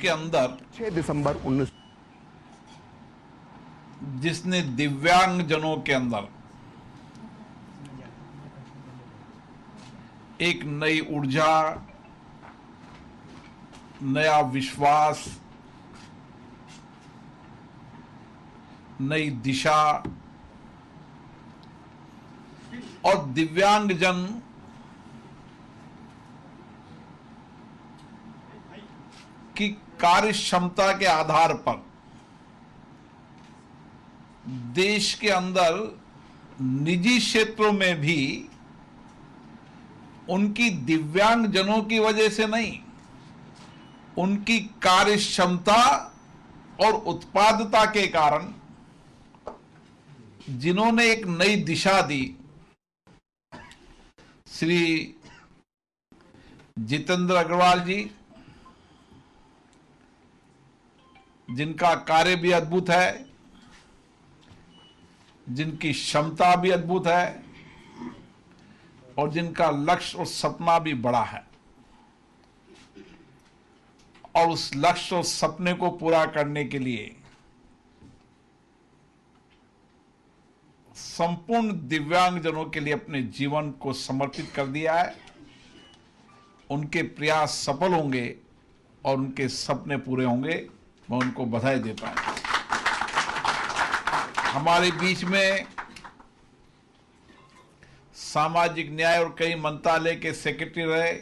के अंदर 6 दिसंबर 19 जिसने दिव्यांग जनों के अंदर एक नई ऊर्जा, नया विश्वास, नई दिशा और दिव्यांगजन की कार्य क्षमता के आधार पर देश के अंदर निजी क्षेत्रों में भी उनकी दिव्यांगजनों की वजह से नहीं, उनकी कार्य क्षमता और उत्पादकता के कारण जिन्होंने एक नई दिशा दी, श्री जितेंद्र अग्रवाल जी, जिनका कार्य भी अद्भुत है, जिनकी क्षमता भी अद्भुत है और जिनका लक्ष्य और सपना भी बड़ा है, और उस लक्ष्य और सपने को पूरा करने के लिए संपूर्ण दिव्यांगजनों के लिए अपने जीवन को समर्पित कर दिया है। उनके प्रयास सफल होंगे और उनके सपने पूरे होंगे। मैं उनको बधाई देता हूं। हमारे बीच में सामाजिक न्याय और कई मंत्रालय के सेक्रेटरी रहे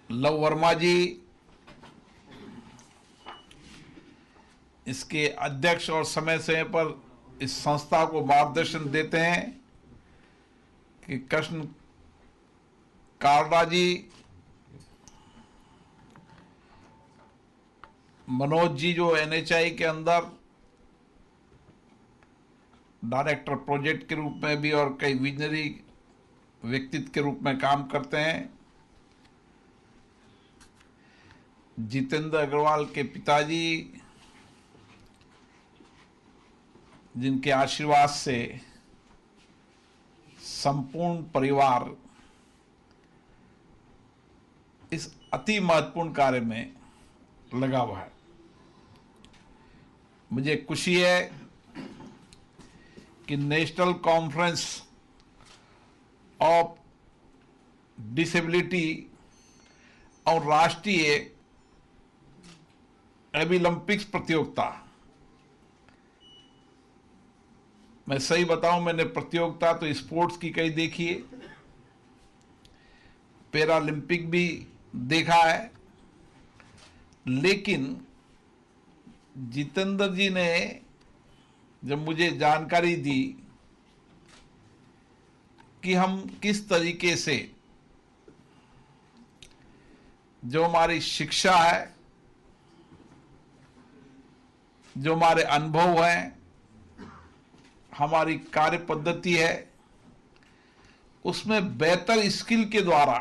लव वर्मा जी, इसके अध्यक्ष और समय समय पर इस संस्था को मार्गदर्शन देते हैं कि कृष्ण कालरा जी, मनोज जी जो एनएचआई के अंदर डायरेक्टर प्रोजेक्ट के रूप में भी और कई विजनरी व्यक्तित्व के रूप में काम करते हैं, जितेंद्र अग्रवाल के पिताजी, जिनके आशीर्वाद से संपूर्ण परिवार इस अति महत्वपूर्ण कार्य में लगा हुआ है। मुझे खुशी है कि नेशनल कॉन्फ्रेंस ऑफ डिसेबिलिटी और राष्ट्रीय एबिलंपिक्स प्रतियोगिता, मैं सही बताऊं, मैंने प्रतियोगिता तो स्पोर्ट्स की कई देखी है, पैरालंपिक भी देखा है, लेकिन जितेंद्र जी ने जब मुझे जानकारी दी कि हम किस तरीके से जो हमारी शिक्षा है, जो हमारे अनुभव हैं, हमारी कार्य पद्धति है, उसमें बेहतर स्किल के द्वारा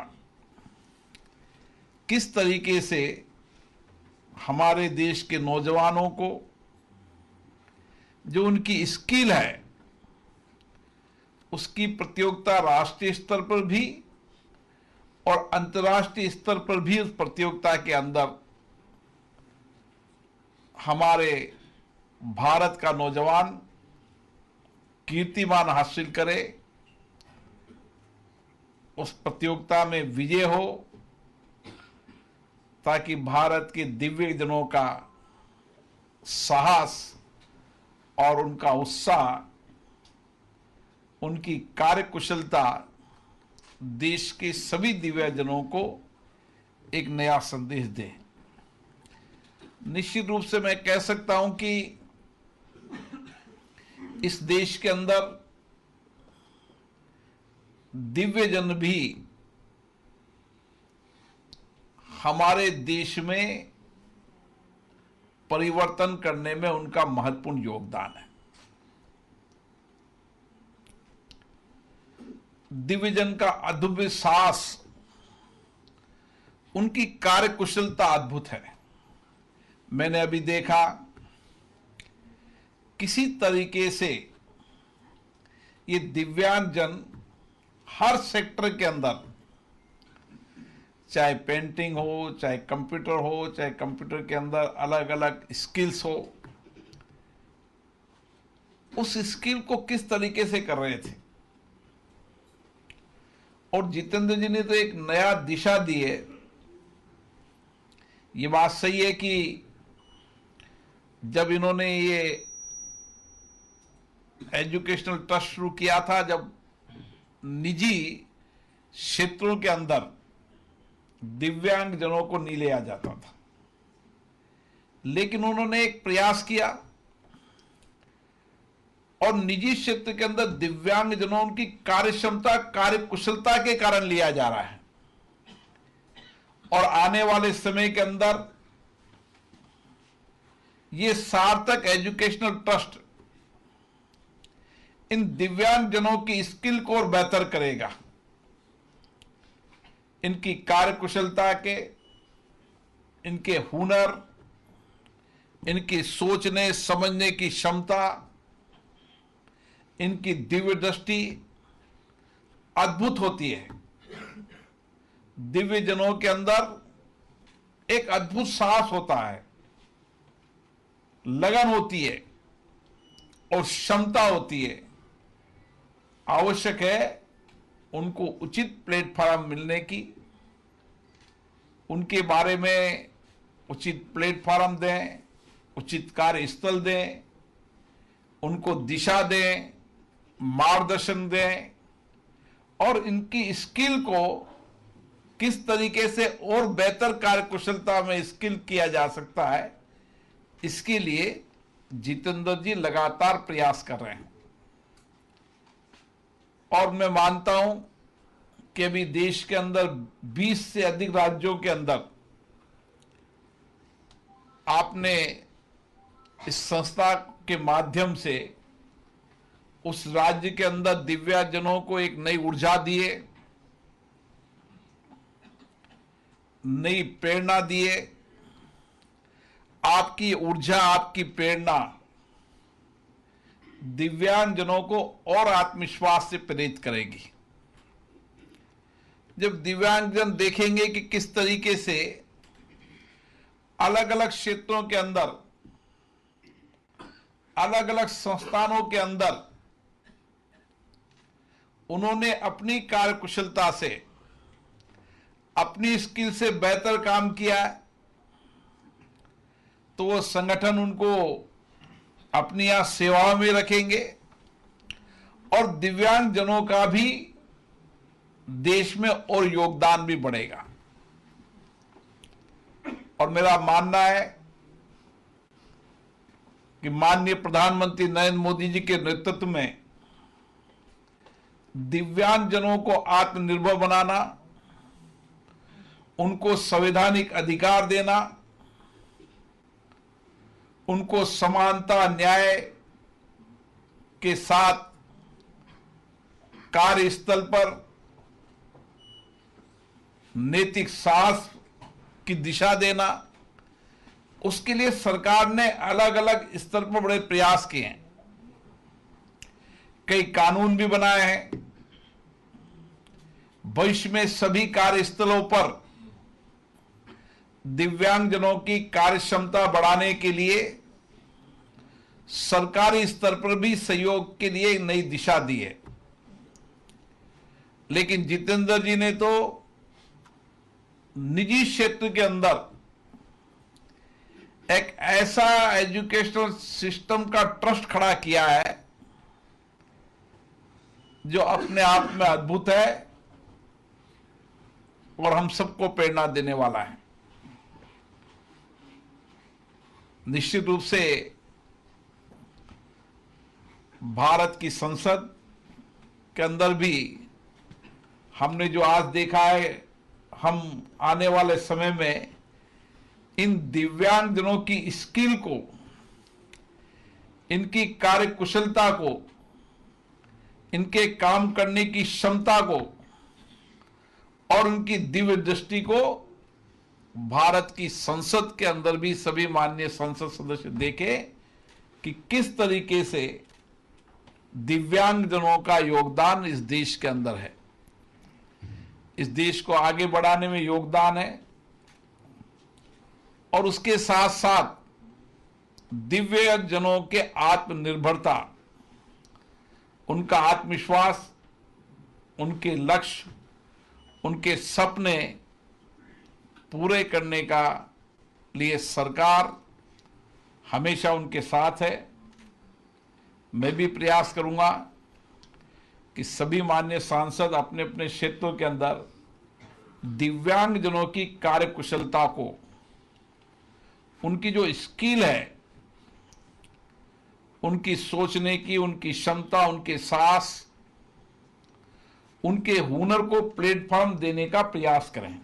किस तरीके से हमारे देश के नौजवानों को जो उनकी स्किल है उसकी प्रतियोगिता राष्ट्रीय स्तर पर भी और अंतर्राष्ट्रीय स्तर पर भी उस प्रतियोगिता के अंदर हमारे भारत का नौजवान कीर्तिमान हासिल करे, उस प्रतियोगिता में विजय हो, ताकि भारत के दिव्यांगजनों का साहस और उनका उत्साह, उनकी कार्यकुशलता देश के सभी दिव्यांगजनों को एक नया संदेश दे। निश्चित रूप से मैं कह सकता हूं कि इस देश के अंदर दिव्यजन भी हमारे देश में परिवर्तन करने में उनका महत्वपूर्ण योगदान है। दिव्यजन का अद्भुत साहस, उनकी कार्यकुशलता अद्भुत है। मैंने अभी देखा किसी तरीके से ये दिव्यांगजन हर सेक्टर के अंदर, चाहे पेंटिंग हो, चाहे कंप्यूटर हो, चाहे कंप्यूटर के अंदर अलग अलग स्किल्स हो, उस स्किल को किस तरीके से कर रहे थे। और जितेंद्र जी ने तो एक नया दिशा दी है। ये बात सही है कि जब इन्होंने ये एजुकेशनल ट्रस्ट शुरू किया था, जब निजी क्षेत्रों के अंदर दिव्यांग जनों को नहीं लिया जाता था, लेकिन उन्होंने एक प्रयास किया और निजी क्षेत्र के अंदर दिव्यांग जनों उनकी कार्य क्षमता, कार्य कुशलता के कारण लिया जा रहा है। और आने वाले समय के अंदर ये सार्थक एजुकेशनल ट्रस्ट इन दिव्यांग जनों की स्किल को और बेहतर करेगा, इनकी कार्य कुशलता के, इनके हुनर, इनकी सोचने समझने की क्षमता, इनकी दिव्य दृष्टि अद्भुत होती है। दिव्य जनों के अंदर एक अद्भुत साहस होता है, लगन होती है और क्षमता होती है। आवश्यक है उनको उचित प्लेटफॉर्म मिलने की, उनके बारे में उचित प्लेटफॉर्म दें, उचित कार्यस्थल दें, उनको दिशा दें, मार्गदर्शन दें और इनकी स्किल को किस तरीके से और बेहतर कार्यकुशलता में स्किल किया जा सकता है, इसके लिए जितेंद्र जी लगातार प्रयास कर रहे हैं। और मैं मानता हूं कि अभी देश के अंदर 20 से अधिक राज्यों के अंदर आपने इस संस्था के माध्यम से उस राज्य के अंदर दिव्यांगजनों को एक नई ऊर्जा दिए, नई प्रेरणा दिए। आपकी ऊर्जा, आपकी प्रेरणा दिव्यांगजनों को और आत्मविश्वास से प्रेरित करेगी। जब दिव्यांगजन देखेंगे कि किस तरीके से अलग अलग क्षेत्रों के अंदर, अलग अलग संस्थानों के अंदर उन्होंने अपनी कार्यकुशलता से, अपनी स्किल से बेहतर काम किया है, तो वो संगठन उनको अपनी यहां सेवा में रखेंगे और दिव्यांग जनों का भी देश में और योगदान भी बढ़ेगा। और मेरा मानना है कि माननीय प्रधानमंत्री नरेंद्र मोदी जी के नेतृत्व में दिव्यांग जनों को आत्मनिर्भर बनाना, उनको संवैधानिक अधिकार देना, उनको समानता, न्याय के साथ कार्यस्थल पर नैतिक साहस की दिशा देना, उसके लिए सरकार ने अलग अलग स्तर पर बड़े प्रयास किए हैं। कई कानून भी बनाए हैं। भविष्य में सभी कार्यस्थलों पर दिव्यांगजनों की कार्य क्षमता बढ़ाने के लिए सरकारी स्तर पर भी सहयोग के लिए नई दिशा दी है। लेकिन जितेंद्र जी ने तो निजी क्षेत्र के अंदर एक ऐसा एजुकेशनल सिस्टम का ट्रस्ट खड़ा किया है जो अपने आप में अद्भुत है और हम सबको प्रेरणा देने वाला है। निश्चित रूप से भारत की संसद के अंदर भी हमने जो आज देखा है, हम आने वाले समय में इन दिव्यांगजनों की स्किल को, इनकी कार्यकुशलता को, इनके काम करने की क्षमता को और उनकी दिव्य दृष्टि को भारत की संसद के अंदर भी सभी माननीय संसद सदस्य देखें कि किस तरीके से दिव्यांगजनों का योगदान इस देश के अंदर है। इस देश को आगे बढ़ाने में योगदान है और उसके साथ साथ दिव्य जनों के आत्मनिर्भरता, उनका आत्मविश्वास, उनके लक्ष्य, उनके सपने पूरे करने का लिए सरकार हमेशा उनके साथ है। मैं भी प्रयास करूंगा कि सभी माननीय सांसद अपने अपने क्षेत्रों के अंदर दिव्यांग जनों की कार्यकुशलता को, उनकी जो स्किल है, उनकी सोचने की, उनकी क्षमता, उनके साहस, उनके हुनर को प्लेटफॉर्म देने का प्रयास करें।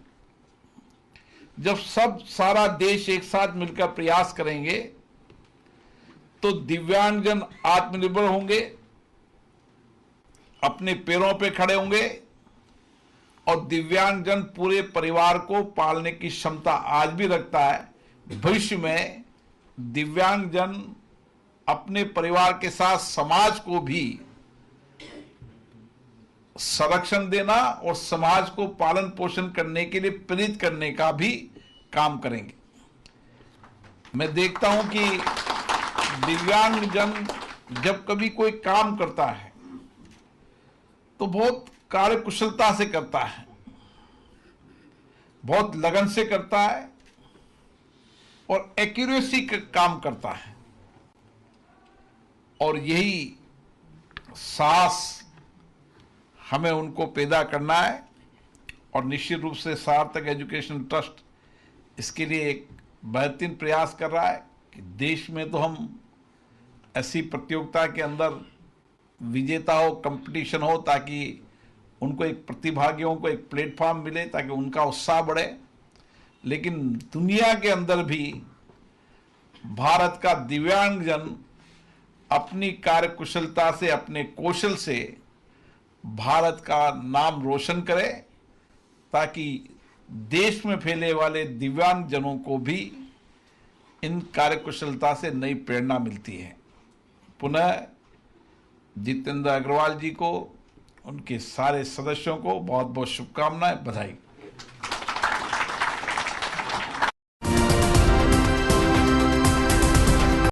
जब सारा देश एक साथ मिलकर प्रयास करेंगे तो दिव्यांगजन आत्मनिर्भर होंगे, अपने पैरों पे खड़े होंगे और दिव्यांगजन पूरे परिवार को पालने की क्षमता आज भी रखता है। भविष्य में दिव्यांगजन अपने परिवार के साथ समाज को भी संरक्षण देना और समाज को पालन पोषण करने के लिए प्रेरित करने का भी काम करेंगे। मैं देखता हूं कि दिव्यांगजन जब कभी कोई काम करता है तो बहुत कार्यकुशलता से करता है, बहुत लगन से करता है और एक्यूरेसी का काम करता है। और यही साहस हमें उनको पैदा करना है और निश्चित रूप से सार्थक एजुकेशन ट्रस्ट इसके लिए एक बेहतरीन प्रयास कर रहा है कि देश में तो हम ऐसी प्रतियोगिता के अंदर विजेता हो, कंपटीशन हो, ताकि उनको एक प्रतिभागियों को एक प्लेटफॉर्म मिले, ताकि उनका उत्साह बढ़े। लेकिन दुनिया के अंदर भी भारत का दिव्यांगजन अपनी कार्यकुशलता से, अपने कौशल से भारत का नाम रोशन करे, ताकि देश में फैले वाले दिव्यांगजनों को भी इन कार्यकुशलता से नई प्रेरणा मिलती है। पुनः जितेंद्र अग्रवाल जी को, उनके सारे सदस्यों को बहुत बहुत शुभकामनाएं, बधाई।